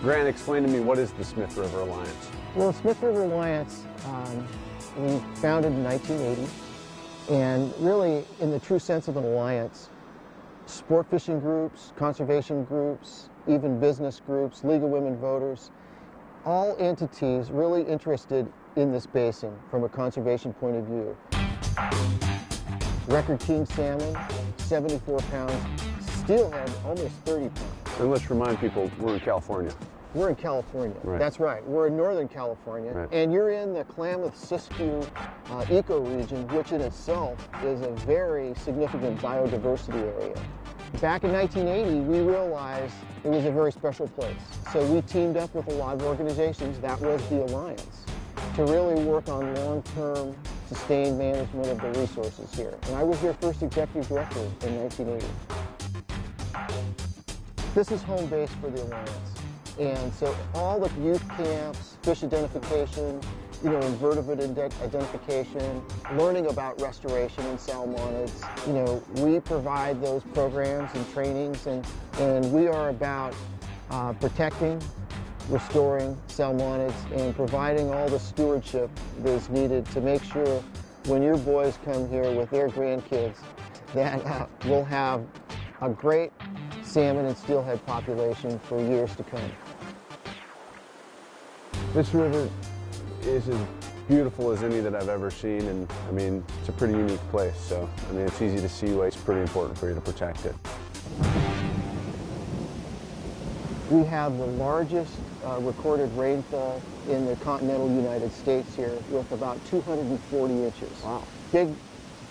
Grant, explain to me, what is the Smith River Alliance? Well, the Smith River Alliance, we founded in 1980, and really, in the true sense of an alliance, sport fishing groups, conservation groups, even business groups, League of Women Voters, all entities really interested in this basin from a conservation point of view. Record king salmon, 74 pounds, steelhead, almost 30 pounds. And let's remind people, we're in California. We're in California. Right. That's right. We're in Northern California, right. And you're in the Klamath-Siskiyou ecoregion, which in itself is a very significant biodiversity area. Back in 1980, we realized it was a very special place. So we teamed up with a lot of organizations, that was the Alliance, to really work on long-term sustained management of the resources here. And I was their first executive director in 1980. This is home base for the Alliance. And so all the youth camps, fish identification, invertebrate identification, learning about restoration and salmonids, we provide those programs and trainings, and we are about protecting, restoring salmonids, and providing all the stewardship that is needed to make sure when your boys come here with their grandkids that we'll have a great salmon and steelhead population for years to come. This river is as beautiful as any that I've ever seen, and I mean, it's a pretty unique place, so I mean, it's easy to see why it's pretty important for you to protect it. We have the largest recorded rainfall in the continental United States here, with about 240 inches. Wow.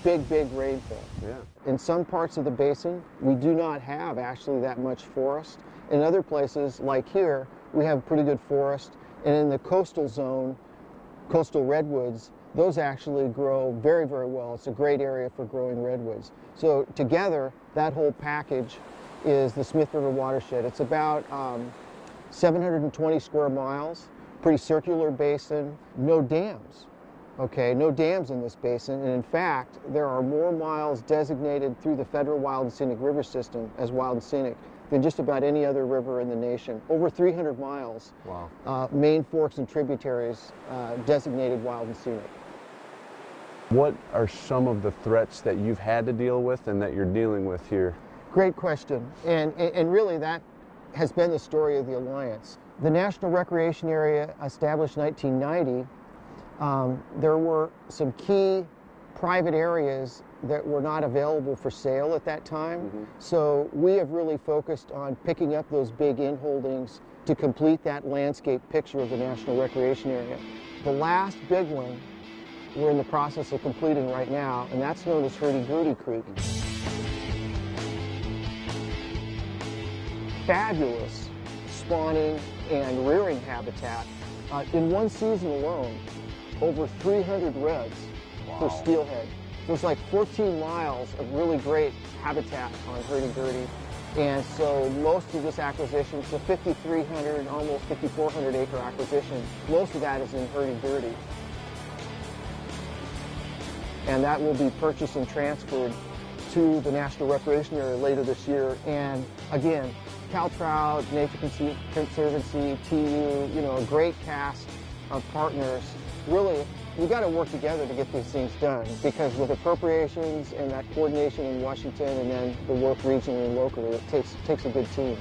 Big rainfall. Yeah. In some parts of the basin, we do not have actually that much forest. In other places, like here, we have pretty good forest. And in the coastal zone, coastal redwoods, those actually grow very well. It's a great area for growing redwoods. So together, that whole package is the Smith River Watershed. It's about 720 square miles, pretty circular basin, no dams. Okay, no dams in this basin, and in fact, there are more miles designated through the federal Wild and Scenic River System as wild and scenic than just about any other river in the nation. Over 300 miles. Wow. Main forks and tributaries designated wild and scenic. What are some of the threats that you've had to deal with and that you're dealing with here? Great question, and really that has been the story of the Alliance. The National Recreation Area, established in 1990, there were some key private areas that were not available for sale at that time. Mm-hmm. So we have really focused on picking up those big inholdings to complete that landscape picture of the National Recreation Area. The last big one we're in the process of completing right now, and that's known as Hurdygurdy Creek. Fabulous spawning and rearing habitat. In one season alone, over 300 reds for steelhead. There's like 14 miles of really great habitat on Hurdygurdy. And so most of this acquisition, it's a 5,300, almost 5,400 acre acquisition. Most of that is in Hurdygurdy. And that will be purchased and transferred to the National Recreation Area later this year. And again, Trout, Nature Conservancy, TU, a great cast of partners. Really, we got to work together to get these things done, because with appropriations and that coordination in Washington and then the work regionally and locally, it takes a good team.